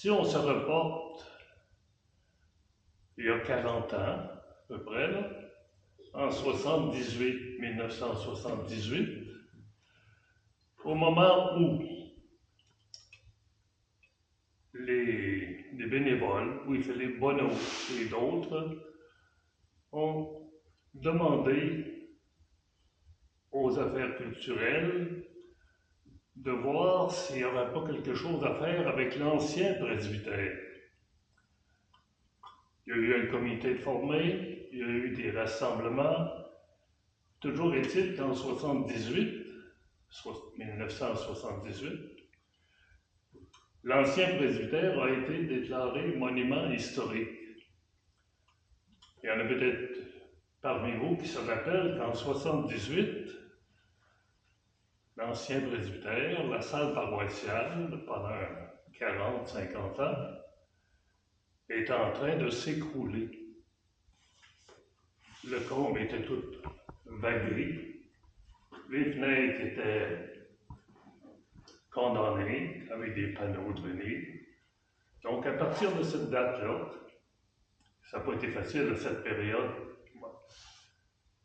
Si on se reporte il y a 40 ans, à peu près, là, en 1978, au moment où les bénévoles, Louis-Philippe Bonneau et d'autres, ont demandé aux affaires culturelles de voir s'il n'y aurait pas quelque chose à faire avec l'ancien presbytère. Il y a eu un comité de formé, il y a eu des rassemblements. Toujours est-il qu'en 1978, l'ancien presbytère a été déclaré monument historique. Il y en a peut-être parmi vous qui se rappellent qu'en 1978, l'ancien presbytère, la salle paroissiale, pendant 40-50 ans, est en train de s'écrouler. Le comble était tout vagué, les fenêtres étaient condamnées avec des panneaux drainés. Donc, à partir de cette date-là, ça n'a pas été facile à cette période.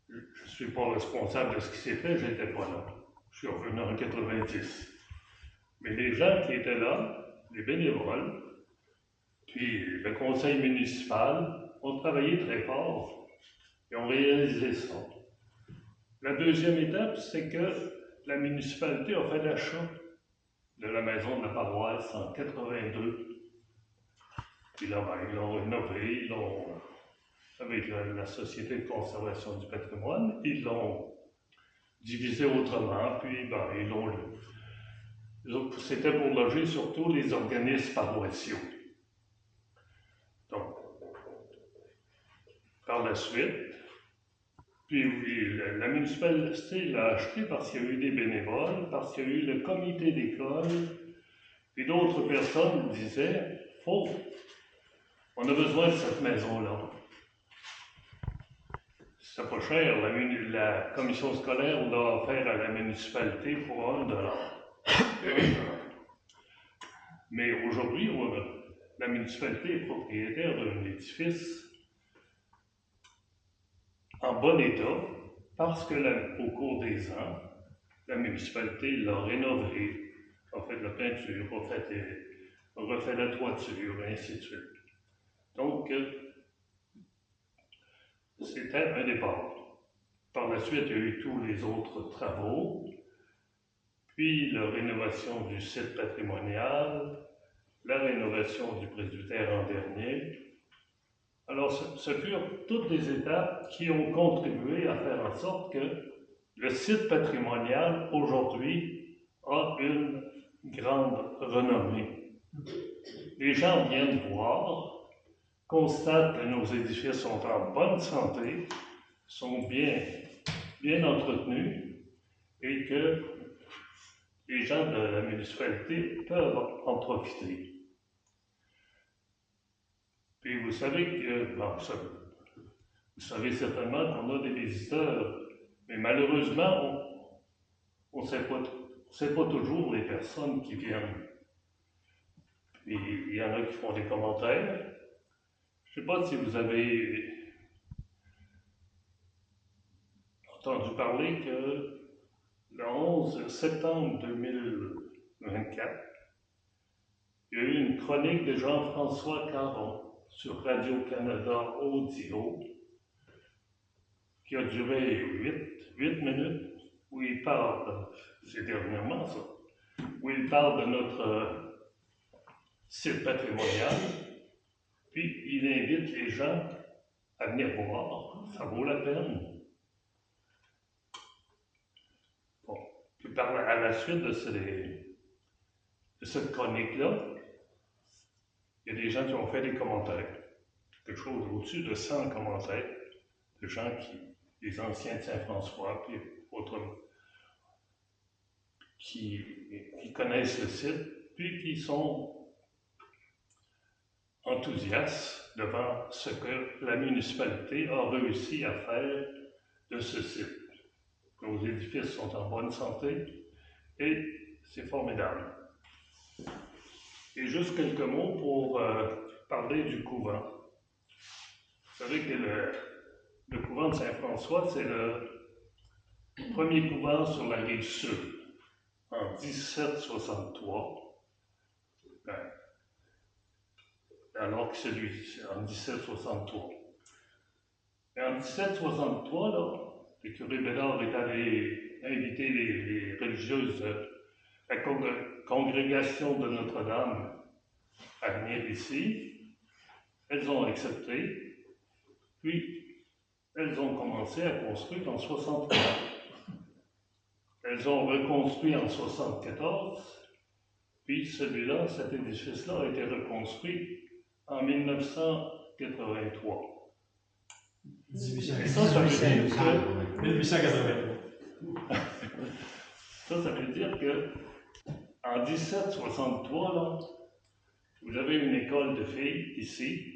Je ne suis pas responsable de ce qui s'est fait, je n'étais pas là. Je suis revenu en 90. Mais les gens qui étaient là, les bénévoles, puis le conseil municipal, ont travaillé très fort et ont réalisé ça. La deuxième étape, c'est que la municipalité a fait l'achat de la maison de la paroisse en 82. Puis là, ils l'ont rénové, avec la Société de conservation du patrimoine, ils l'ont divisé autrement, puis c'était pour loger surtout les organismes paroissiaux. Donc, par la suite, puis oui, la municipalité l'a acheté parce qu'il y a eu des bénévoles, parce qu'il y a eu le comité d'école, puis d'autres personnes disaient, on a besoin de cette maison-là. C'est pas cher, la commission scolaire l'a offert à la municipalité pour $1. Mais aujourd'hui, la municipalité est propriétaire d'un édifice en bon état, parce que au cours des ans, la municipalité l'a rénové, a fait de la peinture, a refait la toiture, et ainsi de suite. Donc, c'était un départ. Par la suite, il y a eu tous les autres travaux, puis la rénovation du site patrimonial, la rénovation du presbytère en dernier. Alors, ce furent toutes des étapes qui ont contribué à faire en sorte que le site patrimonial, aujourd'hui, a une grande renommée. Les gens viennent voir, constatent que nos édifices sont en bonne santé, sont bien entretenus, et que les gens de la municipalité peuvent en profiter. Puis vous savez vous savez certainement qu'on a des visiteurs, mais malheureusement, on ne sait pas toujours les personnes qui viennent. Puis il y en a qui font des commentaires. Je ne sais pas si vous avez entendu parler que le 11 septembre 2024, il y a eu une chronique de Jean-François Caron sur Radio-Canada Audio, qui a duré 8 minutes, où il parle, c'est dernièrement ça, où il parle de notre site patrimonial, puis il invite les gens à venir voir, ça vaut la peine. Bon, puis à la suite de cette chronique-là, il y a des gens qui ont fait des commentaires, quelque chose au-dessus de 100 commentaires, de gens les anciens de Saint-François, puis autrement, qui connaissent le site, puis qui sont enthousiastes devant ce que la municipalité a réussi à faire de ce site. Nos édifices sont en bonne santé et c'est formidable. Et juste quelques mots pour parler du couvent. Vous savez que le couvent de Saint-François, c'est le premier couvent sur la rive sud, en 1763. Ben, alors que celui-ci, en 1763. Et en 1763, là, le curé Bédard est allé inviter les religieuses de la congrégation de Notre-Dame à venir ici. Elles ont accepté, puis elles ont commencé à construire en 63. Elles ont reconstruit en 74, puis celui-là, cet édifice-là, a été reconstruit en 1983. 1883. Ça veut dire que en 1763, là, vous avez une école de filles ici.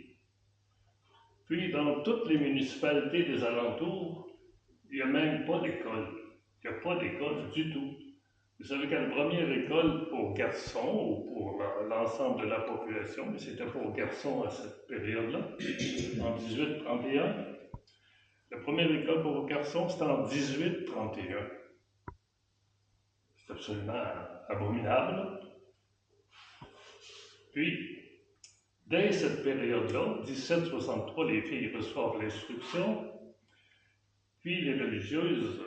Puis dans toutes les municipalités des alentours, il n'y a même pas d'école. Il n'y a pas d'école du tout. Vous savez que la première école pour garçons ou pour l'ensemble de la population, mais c'était pour garçons à cette période-là, en 1831. La première école pour garçons, c'était en 1831. C'est absolument abominable. Puis, dès cette période-là, 1763, les filles reçoivent l'instruction, puis les religieuses,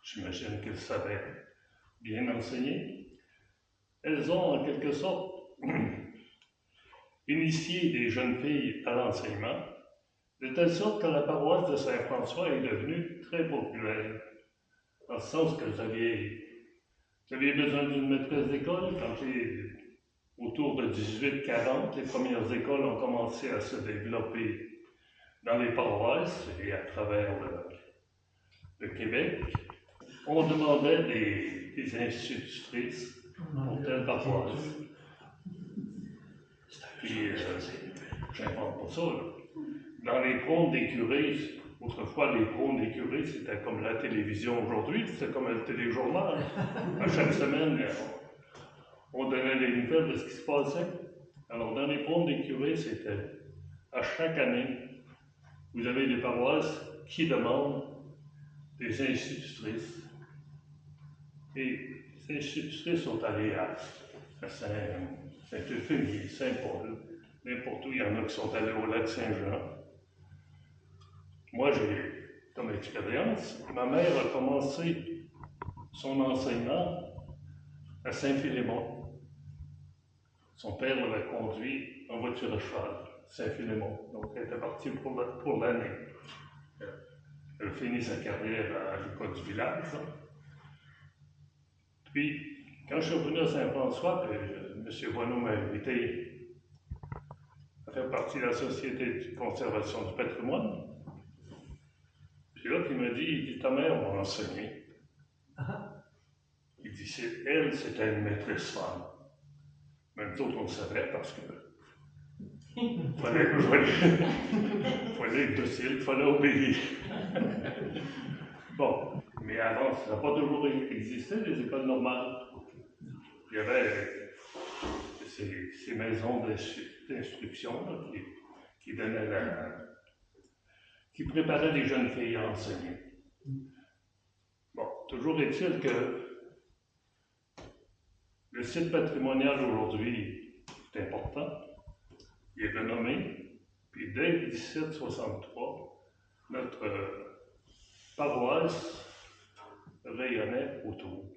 j'imagine qu'elles savaient bien enseigner, elles ont en quelque sorte initié des jeunes filles à l'enseignement, de telle sorte que la paroisse de Saint-François est devenue très populaire, dans le sens que vous aviez besoin d'une maîtresse d'école quand autour de 1840, les premières écoles ont commencé à se développer dans les paroisses et à travers le Québec. On demandait des institutrices pour telle paroisse. Puis, j'invente pas ça, là. Dans les prônes des curés, autrefois, les prônes des curés, c'était comme la télévision aujourd'hui, c'était comme le téléjournal. À chaque semaine, on donnait des nouvelles de ce qui se passait. Alors, dans les prônes des curés, c'était à chaque année, vous avez des paroisses qui demandent des institutrices. Et ces institutrices sont allées à Saint-Euphémie, Saint-Paul, n'importe où. Il y en a qui sont allés au lac Saint-Jean. Moi, j'ai comme expérience, ma mère a commencé son enseignement à Saint-Philémon. Son père l'avait conduit en voiture à cheval, Saint-Philémon. Donc, elle était partie pour l'année. Elle a fini sa carrière à l'école du village. Puis, quand je suis revenu à Saint-François, M. Bonneau m'a invité à faire partie de la Société de conservation du patrimoine. Puis là, il m'a dit, ta mère m'a enseigné. Il dit, c'était une maîtresse femme. Même nous autres, on le savait parce que fallait être docile, il fallait obéir. Bon, mais avant, ça n'a pas toujours existé, les écoles normales. Il y avait ces maisons d'instruction là, qui donnaient qui préparaient les jeunes filles à enseigner. Bon, toujours est-il que le site patrimonial aujourd'hui est important. Il est renommé. Puis dès 1763, notre paroisse rayonnait autour.